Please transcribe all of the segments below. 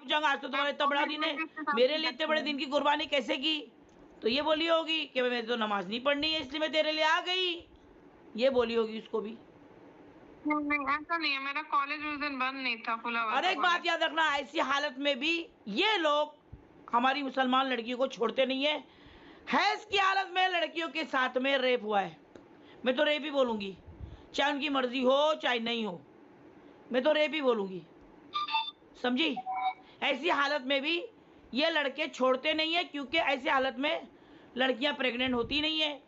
पूछाऊंगा आज तो तुम्हारा इतना बड़ा दिन है, मेरे लिए इतने बड़े दिन की कुर्बानी कैसे की? तो ये बोली होगी कि मैं तो नमाज नहीं पढ़नी है इसलिए मैं तेरे लिए आ गई, ये बोली होगी उसको भी। नहीं ऐसा नहीं है, मेरा कॉलेज उस दिन बंद नहीं था, खुला हुआ और था एक बात कॉलेज। याद रखना, ऐसी हालत में भी ये लोग हमारी मुसलमान लड़कियों को छोड़ते नहीं है। हैज की हालत में लड़कियों के साथ में रेप हुआ है, मैं तो रेप ही बोलूंगी, चाहे उनकी मर्जी हो चाहे नहीं हो, मैं तो रेप ही बोलूंगी, समझी? ऐसी हालत में भी ये लड़के छोड़ते नहीं है, क्योंकि ऐसी हालत में लड़कियां प्रेग्नेंट होती नहीं है।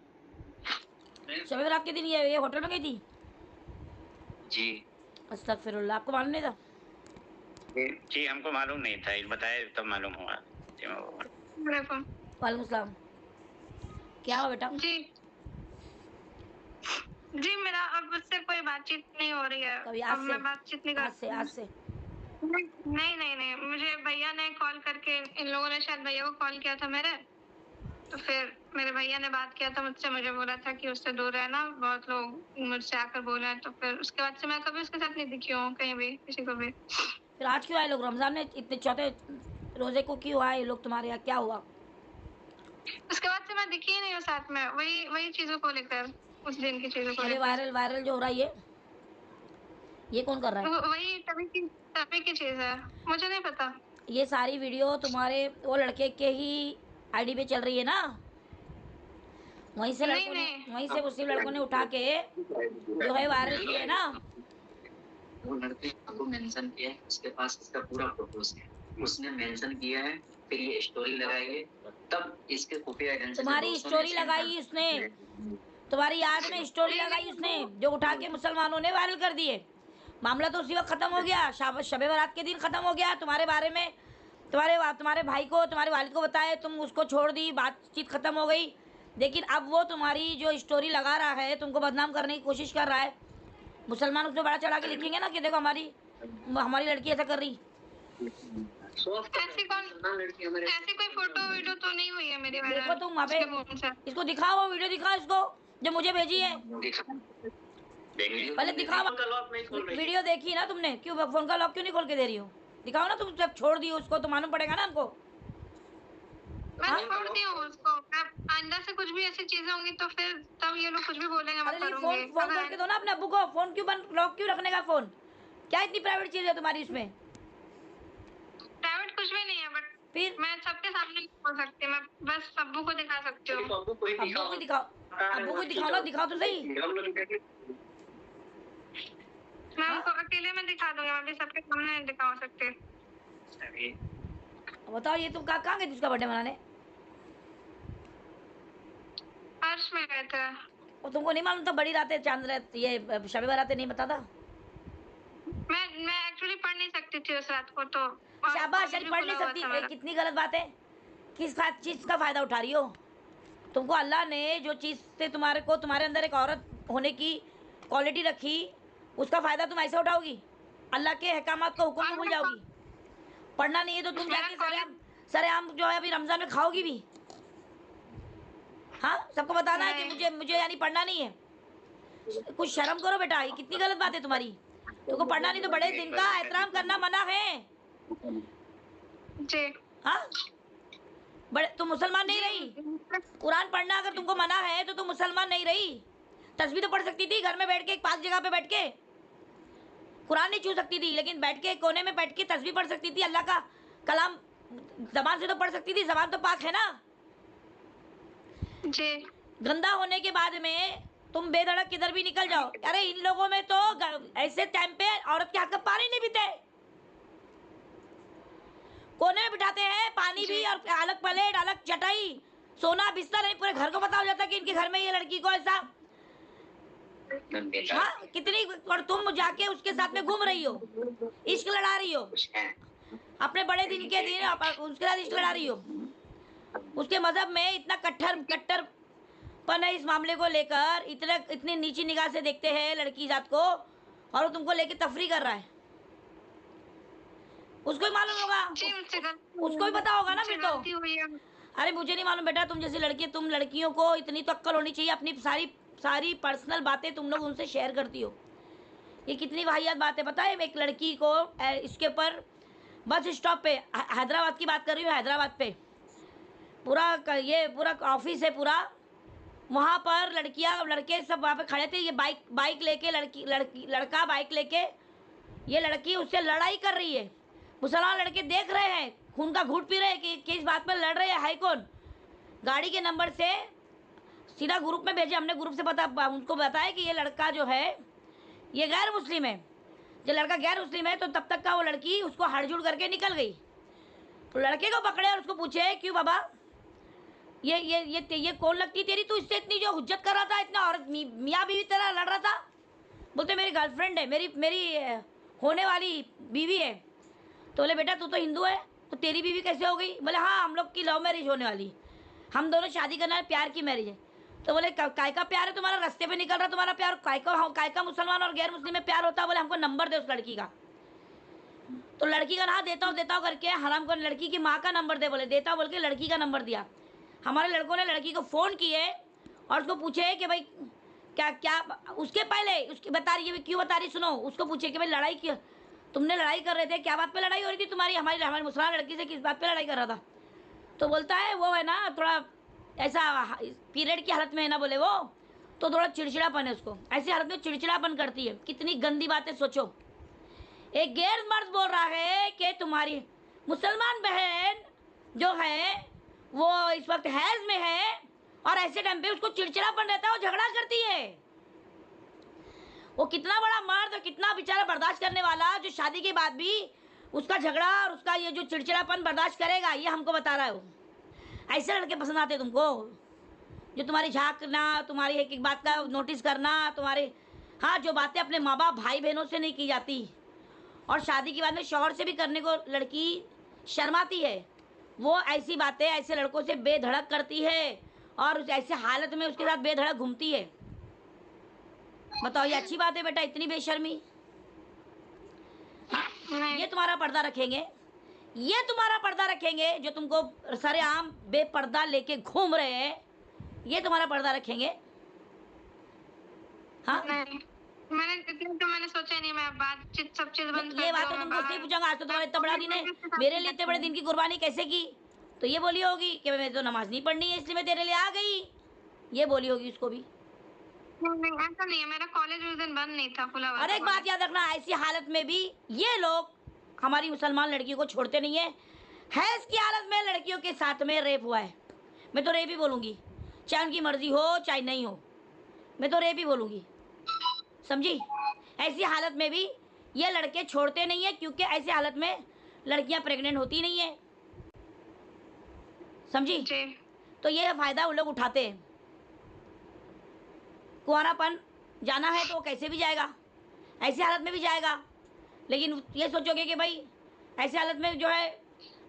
शब बरात के दिन ये होटल में गई थी जी। अस्तगफिरुल्लाह, आपको मालूम नहीं था? जी हमको मालूम नहीं था, बताए तब मालूम हुआ। वालेकुम सलाम, क्या हुआ बेटा? जी जी, मेरा अब उससे कोई बातचीत नहीं हो रही है, कभी अब मैं बातचीत नहीं कर आज से नहीं, मुझे भैया ने कॉल करके, इन लोगों ने शायद भैया को कॉल किया था मेरे, तो फिर मेरे भैया ने बात किया था मुझसे, मुझे बोला था कि उससे दूर रहना, बहुत लोग मुझसे आकर बोले हैं, तो फिर उसके बाद से मैं कभी उसके साथ नहीं दिखी हूँ कहीं भी, किसी को भी। फिर आज क्यों आए लोग? रमजान में इतने चौथे रोजे को क्यों आए लोग तुम्हारे यहाँ, क्या हुआ? उसके बाद से मैं दिखी ही नहीं हूँ साथ में, वही चीजों को लेकर, उस दिन की चीजों को अरे लेकर। वायरल जो हो रहा है ये कौन कर रहा है? वही तभी की चीज है, मुझे नहीं पता। ये सारी वीडियो तुम्हारे वो लड़के के ही आईडी पे चल रही है ना? वहीं से लड़कों ने, वहीं से मुस्लिम लड़कों ने उठा के जो है वायरल किया है ना? वो लड़के को मेंशन किया है, उसके पास इसका पूरा फोटोज है, उसने मेंशन किया है, फिर ये स्टोरी लगाई है, तब इसके खुफिया एजेंसी तुम्हारी स्टोरी लगाई उसने, तुम्हारी याद में स्टोरी लगाई उसने, जो उठा के मुसलमानों ने वायरल कर दिए। मामला तो उसी वक्त खत्म हो गया, शबे बारात के दिन खत्म हो गया। तुम्हारे बारे में तुम्हारे भाई को, तुम्हारे वालिद को बताए, तुम उसको छोड़ दी, बातचीत खत्म हो गई। लेकिन अब वो तुम्हारी जो स्टोरी लगा रहा है, तुमको बदनाम करने की कोशिश कर रहा है। मुसलमान उसमें बड़ा चढ़ा के लिखेंगे ना कि देखो हमारी लड़की ऐसा कर रही। ऐसी कोई फोटो वीडियो तो नहीं हुई है मेरी। देखो तुम वहाँ पे, इसको दिखाओ, वो वीडियो दिखाओ इसको जो मुझे भेजी है, पहले दिखाओ। वीडियो देखी ना तुमने, क्यों फोन का लॉक क्यों नहीं खोल के दे रही हो? दिखाओ ना, तुम जब छोड़ दी उसको तो मालूम पड़ेगा ना हमको। मैं छोड़ती हूँ उसको, अंदर से कुछ भी ऐसी चीजें होंगी तो फिर तब ये लोग कुछ भी बोलेंगे, मैं करूंगी। फोन करके दो ना अपने अब्बू को, फोन क्यों बंद, लॉक क्यों रखने का फोन? क्या इतनी प्राइवेट चीज है तुम्हारी उसमें? प्राइवेट कुछ भी नहीं है, बट फिर मैं सबके सामने नहीं बोल सकती, मैं बस अब्बू को दिखा सकती हूँ। अब्बू को दिखाओ ना, दिखाओ तो सही। मैं उनको अकेले में दिखा दूंगी, मैं भी सबके सामने नहीं दिखा सकती। बताओ, ये तुम कहाँ गए उसका बर्थडे मनाने? हर्ष में गए थे। और तुमको नहीं मालूम था बड़ी रातें, चांद रात, ये शबे बारातें नहीं पता था? मैं एक्चुअली पढ़ नहीं सकती थी उस रात को, तो शाबाश, पढ़ नहीं सकती, कितनी गलत बात है। किस चीज का फायदा उठा रही हो? तुमको अल्लाह ने जो चीज से तुम्हारे अंदर एक औरत होने की क्वालिटी रखी, उसका फायदा तुम ऐसे उठाओगी? अल्लाह के अहकामात को, हुक्म को भूल जाओगी? पढ़ना नहीं है तो तुम जाके सरेआम जो है अभी रमजान में खाओगी भी? हाँ, सबको बताना है कि मुझे यानी पढ़ना नहीं है। कुछ शर्म करो बेटा, ये कितनी गलत बात है तुम्हारी। तुमको पढ़ना नहीं तो बड़े दिन का एहतराम करना मना है जी। हाँ, बड़े तुम मुसलमान नहीं रही। कुरान पढ़ना अगर तुमको मना है तो तुम मुसलमान नहीं रही। तस्बीह तो पढ़ सकती थी घर में बैठ के, एक पाक जगह पे बैठ के। कुरान नहीं छू सकती थी, लेकिन बैठ के कोने में बैठ के तस्बीह पढ़ सकती थी। अल्लाह का कलाम जबान से तो पढ़ सकती थी, जबान तो पाक है ना जी। गंदा होने के बाद में तुम बेधड़क किधर भी निकल जाओ। अरे इन लोगों में तो ऐसे टाइम पे औरत के हक का पानी नहीं पीते, कोने में बिठाते हैं, पानी भी और अलग प्लेट, अलग चटाई, सोना बिस्तर नहीं, पूरे घर को पता हो जाता है कि इनके घर में ये लड़की को ऐसा। हाँ, कितनी, और तुम जाके उसके साथ में घूम रही हो, इश्क लड़ा रही हो, अपने बड़े दिन के दिन उसके साथ इश्क लड़ा रही हो। उसके मजहब में इतना कट्टरपन है इस मामले को लेकर, इतनी नीची निगाह से देखते हैं लड़की जात को, और वो तुमको लेके तफरी कर रहा है। उसको ही मालूम होगा, उसको भी पता होगा ना फिर तो। अरे मुझे नहीं मालूम बेटा, तुम जैसी लड़की, तुम लड़कियों को इतनी तो अक्ल होनी चाहिए, अपनी सारी पर्सनल बातें तुम लोग उनसे शेयर करती हो। ये कितनी वाहियात बात है, पता है? एक लड़की को इसके ऊपर बस स्टॉप पे, हैदराबाद की बात कर रही हूँ, हैदराबाद पे ये पूरा ऑफिस है पूरा, वहाँ पर लड़कियाँ लड़के सब वहाँ पे खड़े थे। ये बाइक लेके लड़का बाइक लेके, ये लड़की उससे लड़ाई कर रही है। मुसलमान लड़के देख रहे हैं, खून का घूंट पी रहे हैं कि किस बात पर लड़ रहे हैं। हाई कौन गाड़ी के नंबर से सीधा ग्रुप में भेजे हमने, ग्रुप से उनको बताया कि ये लड़का जो है ये गैर मुस्लिम है। जब लड़का गैर मुस्लिम है तो तब तक का वो लड़की उसको हड़जुड़ करके निकल गई। तो लड़के को पकड़े और उसको पूछे, क्यों बाबा ये कौन लगती तेरी, तू इससे इतनी जो हुज्जत कर रहा था, इतना औरत मियाँ बीवी तरह लड़ रहा था। बोलते मेरी गर्लफ्रेंड है, मेरी होने वाली बीवी है। तो बोले बेटा तू तो हिंदू है, तो तेरी बीवी कैसे हो गई? बोले हाँ हम लोग की लव मैरिज होने वाली, हम दोनों शादी करना है, प्यार की मैरिज है। तो बोले काय का प्यार है तुम्हारा, रास्ते पे निकल रहा तुम्हारा प्यार, काय का मुसलमान और गैर मुस्लिम में प्यार होता है? बोले हमको नंबर दे उस लड़की का। तो लड़की का ना देता हूँ करके हराम को लड़की की माँ का नंबर दे, बोले देता हूँ बोल के लड़की का नंबर दिया। हमारे लड़कों ने लड़की को फ़ोन किए और उसको पूछे कि भाई क्या उसके पहले उसकी बता रही है, क्यों बता रही सुनो। उसको पूछे कि भाई लड़ाई क्यों, तुमने लड़ाई कर रहे थे, क्या बात पे लड़ाई हो रही थी तुम्हारी हमारी मुसलमान लड़की से, किस बात पे लड़ाई कर रहा था? तो बोलता है वो है ना थोड़ा ऐसा पीरियड की हालत में है ना, बोले वो तो थोड़ा चिड़चिड़ापन है उसको, ऐसी हालत में चिड़चिड़ापन करती है। कितनी गंदी बातें सोचो। एक गैर मर्द बोल रहा है कि तुम्हारी मुसलमान बहन जो है वो इस वक्त हैज में है और ऐसे टाइम पे उसको चिड़चिड़ापन रहता है, वो झगड़ा करती है। वो कितना बड़ा मर्द और कितना बेचारा बर्दाश्त करने वाला, जो शादी के बाद भी उसका झगड़ा और उसका ये जो चिड़चिड़ापन बर्दाश्त करेगा, ये हमको बता रहा है। वो ऐसे लड़के पसंद आते तुमको, जो तुम्हारी झांकना, तुम्हारी एक एक बात का नोटिस करना, तुम्हारे हाँ जो बातें अपने माँ बाप भाई बहनों से नहीं की जाती और शादी के बाद में शौहर से भी करने को लड़की शर्माती है, वो ऐसी बातें ऐसे लड़कों से बेधड़क करती है और ऐसे हालत में उसके साथ बेधड़क घूमती है। बताओ ये अच्छी बात है बेटा, इतनी बेशर्मी? ये तुम्हारा पर्दा रखेंगे, ये तुम्हारा पर्दा रखेंगे, जो तुमको सरेआम बेपर्दा लेके घूम रहे हैं, ये तुम्हारा पर्दा रखेंगे? हाँ मैंने सोचा नहीं, मैं बातचीत सब चीज बंद कर ये बात तो तुमको नहीं पूछूंगा। आज तो तुम्हारा इतना बड़ा दिन है, मेरे लिए इतने बड़े दिन की कुर्बानी कैसे की? तो ये बोली होगी कि मैं तो नमाज नहीं पढ़नी है इसलिए मैं तेरे लिए आ गई, ये बोली होगी उसको भी। नहीं ऐसा नहीं है, मेरा कॉलेज उस दिन बंद नहीं था खुला हुआ। और एक बात याद रखना, ऐसी हालत में भी ये लोग हमारी मुसलमान लड़कियों को छोड़ते नहीं है। हैज की हालत में लड़कियों के साथ में रेप हुआ है, मैं तो रेप ही बोलूँगी, चाहे उनकी मर्जी हो चाहे नहीं हो, मैं तो रेप ही बोलूँगी, समझी? ऐसी हालत में भी ये लड़के छोड़ते नहीं है, क्योंकि ऐसी हालत में लड़कियां प्रेग्नेंट होती नहीं है, समझी? तो ये फ़ायदा उन लोग उठाते हैं। कुंवारापन जाना है तो वो कैसे भी जाएगा, ऐसी हालत में भी जाएगा, लेकिन ये सोचोगे कि भाई ऐसी हालत में जो है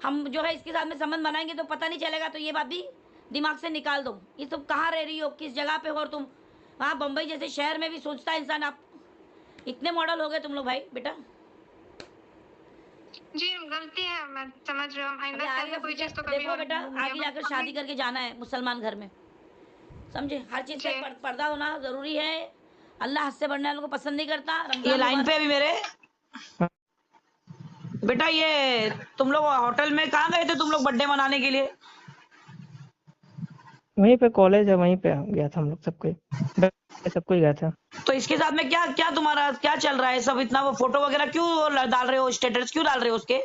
हम जो है इसके साथ में संबंध बनाएंगे तो पता नहीं चलेगा, तो ये बात भी दिमाग से निकाल दो। ये तुम कहाँ रह रही हो, किस जगह पे हो, और तुम वहाँ बम्बई जैसे शहर में भी सोचता है इंसान। आप इतने मॉडल हो गए तुम लोग भाई बेटा। जी गलती है, मैं समझ रही हूँ, आइंदा से कोई चीज तो कभी देखो बेटा, आगे जाकर शादी करके जाना है मुसलमान घर में, समझे? हर चीज से पर्दा होना जरूरी है। अल्लाह हद से बढ़ने वालों को पसंद नहीं करता। ये लाइन पे अभी मेरे बेटा, ये तुम लोग होटल में कहाँ गए थे तुम लोग बर्थडे मनाने के लिए? वहीं पे कॉलेज है, वहीं पे गया था हम लोग, सबको ही गया था। तो इसके साथ में क्या क्या तुम्हारा क्या चल रहा है सब? इतना वो फोटो वगैरह क्यों डाल रहे हो, स्टेटस क्यों डाल रहे हो उसके,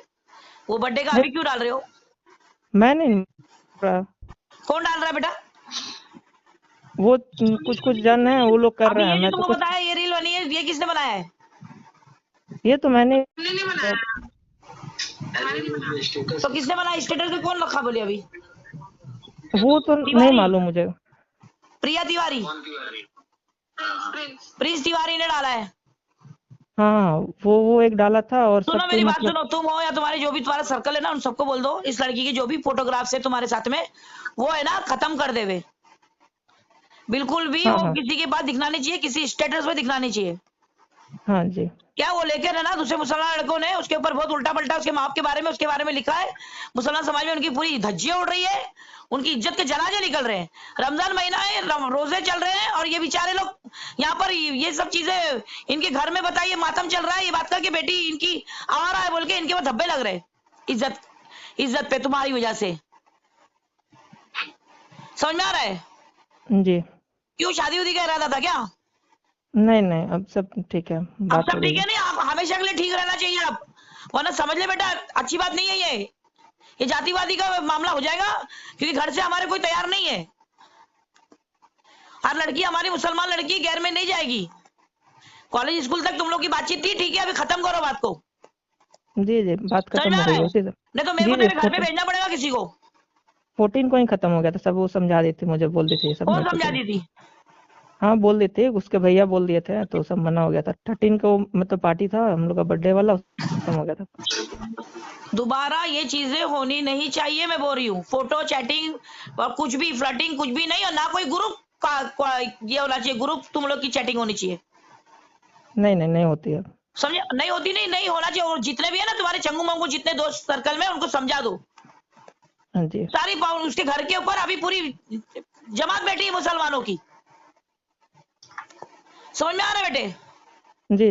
वो बर्थडे का अभी क्यों डाल रहे हो? मैं नहीं, कौन डाल रहा है बेटा? वो कुछ जन है वो लोग कर रहे हैं। मैं तो तुमको बताया ये रील बनी है, ये किसने बनाया है? ये तो मैंने तो किसने बनाया? स्टेटस पे कौन रखा बोले अभी? वो तो नहीं मालूम मुझे। प्रिया तिवारी, प्रिंस तिवारी ने डाला है। हाँ वो एक डाला था। और सुनो मेरी बात सुनो, तुम हो या तुम्हारे जो भी तुम्हारा सर्कल है ना, उन सबको बोल दो इस लड़की की जो भी फोटोग्राफ्स है तुम्हारे साथ में, वो है ना खत्म कर देवे बिल्कुल भी। हाँ, वो हाँ। किसी के पास दिखना नहीं चाहिए, किसी स्टेटस पे दिखना नहीं चाहिए। हाँ जी। क्या वो लेकर है ना दूसरे मुसलमान लड़कों ने उसके ऊपर बहुत उल्टा पलटा उसके माँ के बारे में उसके बारे में लिखा है। मुसलमान समाज में उनकी पूरी धज्जियां उड़ रही है, उनकी इज्जत के जनाजे निकल रहे हैं। रमजान महीना है, रोजे चल रहे हैं और ये बेचारे लोग यहाँ पर ये सब चीजें इनके घर में बताइए मातम चल रहा है ये बात का कि बेटी इनकी आवारा है बोल के इनके वो धब्बे लग रहे हैं। इज्जत पे तुम्हारी वजह से। समझ में आ रहा है? जी। क्यों शादी उदी का इरादा था क्या? नहीं अब सब ठीक है, अब बात सब हो रही ठीक है नहीं, आप हमेशा के लिए ठीक रहना चाहिए आप, वरना समझ ले बेटा अच्छी बात नहीं है ये जातिवादी का मामला हो जाएगा, क्योंकि घर से हमारे कोई तैयार नहीं है। और लड़की हमारी मुसलमान लड़की गैर में नहीं जाएगी। कॉलेज स्कूल तक तुम लोग की बातचीत थी, ठीक है, अभी खत्म करो बात को। जी बात समझ खत्म में हो आ गई रहा है? उसी से। नहीं तो मेरे को जी तेरे घर पे 14 भेजना पड़ेगा किसी को। 14 को ही खत्म हो गया था सब, वो समझा दी थी मुझे, बोल दी थी ये सब कौन नहीं तो समझा सब। दी थी? हाँ बोल दी थी, उसके भैया बोल दिए थे तो सब मना हो गया था। 13 को मतलब पार्टी था हम लोग का बर्थडे वाला, खत्म हो गया था। दोबारा ये चीजें होनी नहीं चाहिए, मैं बोल रही हूँ। फोटो चैटिंग और कुछ भी फ्लर्टिंग कुछ भी नहीं, और ना कोई ग्रुप का ये होना चाहिए, ग्रुप तुम लोग की चैटिंग होनी चाहिए। नहीं होती है। समझे? नहीं होती, नहीं होना चाहिए। और जितने भी है ना तुम्हारे चंगू मंगू जितने दोस्त सर्कल में, उनको समझा दो। हाँ जी। सारी उसके घर के ऊपर अभी पूरी जमात बैठी है मुसलमानों की। समझ में आ रहा है बेटे?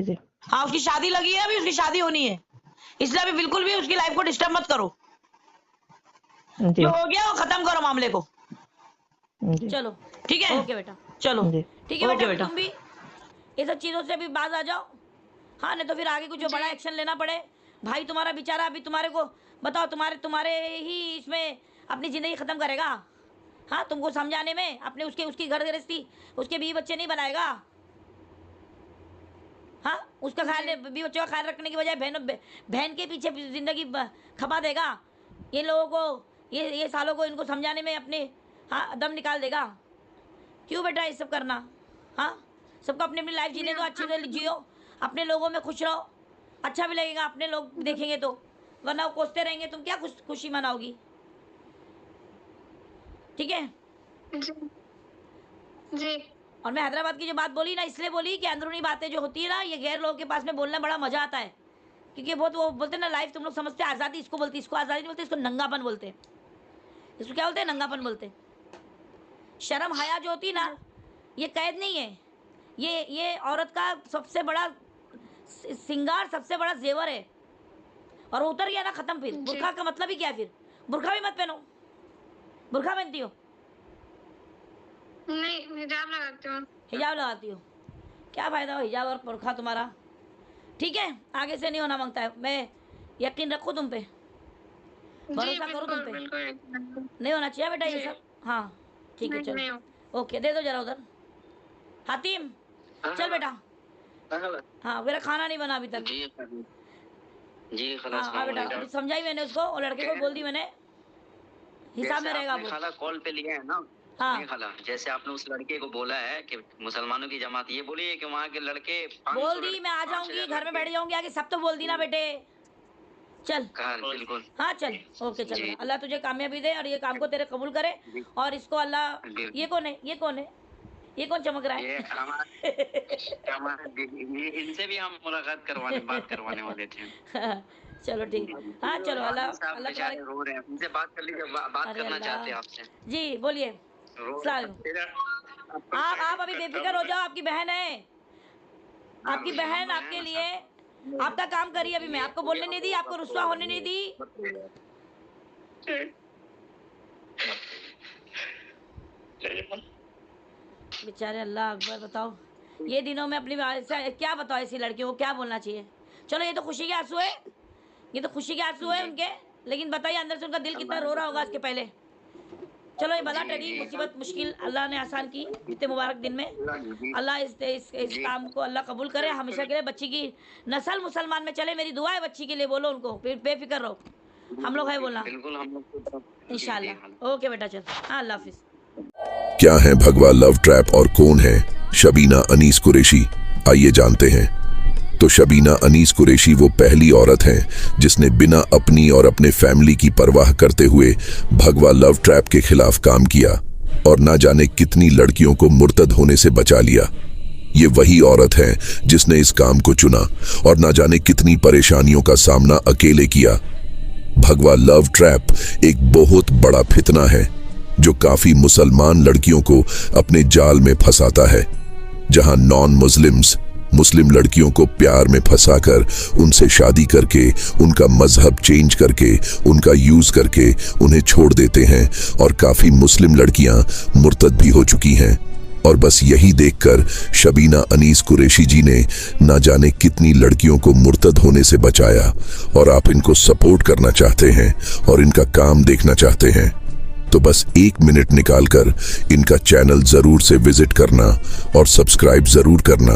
जी हाँ, उसकी शादी लगी है, अभी उसकी शादी होनी है, इसलिए अभी बिल्कुल भी उसकी लाइफ को डिस्टर्ब मत करो। जी जो हो गया वो खत्म करो मामले को। जी चलो ठीक है, ओके बेटा, चलो जी ठीक है बेटा, तुम भी ये सब चीजों से भी बाज आ जाओ। हाँ, नहीं तो फिर आगे कुछ जो बड़ा एक्शन लेना पड़े। भाई तुम्हारा बेचारा अभी तुम्हारे को बताओ, तुम्हारे ही इसमें अपनी जिंदगी खत्म करेगा। हाँ, तुमको समझाने में अपने उसकी घर गृहस्थी, उसके बीवी बच्चे नहीं बनाएगा। हाँ, उसका ख्याल, बीवी बच्चों का ख्याल रखने की बजाय बहन के पीछे जिंदगी खपा देगा। ये लोगों को, ये सालों को इनको समझाने में अपने दम निकाल देगा। क्यों बेटा ये सब करना? हाँ, सबको अपनी अपनी लाइफ जीने दो, अच्छे से जियो, अपने लोगों में खुश रहो, अच्छा भी लगेगा, अपने लोग देखेंगे तो। वरना वो कोसते रहेंगे, तुम क्या खुशी मनाओगी? ठीक है जी। और मैं हैदराबाद की जो बात बोली ना, इसलिए बोली कि अंदरूनी बातें जो होती है ना, ये गैर लोगों के पास में बोलना बड़ा मजा आता है। क्योंकि बहुत वो बोलते हैं ना, लाइफ तुम लोग समझते हैं आज़ादी, इसको बोलते, इसको आज़ादी बोलते, इसको नंगापन बोलते हैं। इसको क्या बोलते हैं? नंगापन बोलते हैं। शर्म हया जो होती है ना, ये कैद नहीं है, ये औरत का सबसे बड़ा सिंगार, सबसे बड़ा जेवर है। और उतर गया ना, खत्म। फिर बुर्खा का मतलब ही क्या है? फिर बुर्खा भी मत पहनो। बुर्खा पहनती हो? नहीं, हिजाब लगाती हूँ। हिजाब लगाती हो? क्या फायदा हो हिजाब और बुर्खा तुम्हारा? ठीक है, आगे से नहीं होना मांगता है। मैं यकीन रखूँ तुम पे, भरोसा करूँ तुम पे? नहीं होना चाहिए बेटा ये सब। हाँ ठीक है, चलो ओके, दे दो जरा उधर। हातिम चल बेटा। हाँ, मेरा खाना नहीं बना अभी तक। जी हाँ बेटा, समझाई मैंने उसको, और लड़के को बोल दी मैंने, हिसाब में रहेगा वो। खाला कॉल पे लिया है ना। हाँ नहीं खाला, जैसे आपने उस लड़के को बोला है कि मुसलमानों की जमात, ये बोली है कि वहाँ के लड़के बोल दी, मैं आ जाऊंगी, घर में बैठ जाऊंगी आगे, सब तो बोल दी ना बेटे। चल बिल्कुल। हाँ चल, ओके चल। अल्लाह तुझे कामयाबी दे और ये काम को तेरे कबूल करे, और इसको अल्लाह। ये कौन है? ये कौन है? ये कौन चमक रहा है? इनसे भी हम मुलाकात बात करवाने वाले थे। चलो ठीक। हाँ चलो, अल्लाह रो रहे हैं, उनसे बात कर लीजिए, बात करना चाहते हैं आपसे। जी बोलिए। आप अभी बेफिक्र हो जाओ, आपकी बहन है, आपकी बहन आपके लिए आपका काम करिए। अभी मैं आपको बोलने नहीं दी, आपको रुस्वा होने नहीं दी। बेचारे, अल्लाह अकबर। बताओ ये दिनों में अपनी क्या बताओ, ऐसी लड़कियों को क्या बोलना चाहिए? चलो ये तो खुशी के आंसू है, ये तो खुशी के आंसू है उनके, लेकिन बताइए अंदर से उनका दिल कितना रो रहा होगा इसके पहले। चलो ये बला टली मुसीबत मुश्किल अल्लाह ने आसान की इतने मुबारक दिन में। अल्लाह इस काम को अल्लाह कबूल करे हमेशा के लिए। बच्ची की नस्ल मुसलमान में चले, मेरी दुआ है बच्ची के लिए। बोलो उनको, बेफिक्र रहो, हम लोग है बोलना इंशाल्लाह। ओके बेटा, चल। हाँ, अल्लाह हाफिज। क्या है भगवा लव ट्रैप और कौन है शबीना अनीस कुरैशी? आइए जानते हैं। तो शबीना अनीस कुरैशी वो पहली औरत हैं जिसने बिना अपनी और अपने फैमिली की परवाह करते हुए भगवा लव ट्रैप के खिलाफ काम किया और ना जाने कितनी लड़कियों को मुर्तद होने से बचा लिया। ये वही औरत है जिसने इस काम को चुना और ना जाने कितनी परेशानियों का सामना अकेले किया। भगवा लव ट्रैप एक बहुत बड़ा फितना है जो काफी मुसलमान लड़कियों को अपने जाल में फंसाता है, जहां नॉन मुस्लिम्स मुस्लिम लड़कियों को प्यार में फंसाकर उनसे शादी करके, उनका मजहब चेंज करके, उनका यूज करके उन्हें छोड़ देते हैं और काफी मुस्लिम लड़कियां मुर्तद भी हो चुकी हैं। और बस यही देखकर शबीना अनीस कुरैशी जी ने ना जाने कितनी लड़कियों को मुर्तद होने से बचाया। और आप इनको सपोर्ट करना चाहते हैं और इनका काम देखना चाहते हैं तो बस 1 मिनट निकालकर इनका चैनल जरूर से विजिट करना और सब्सक्राइब जरूर करना।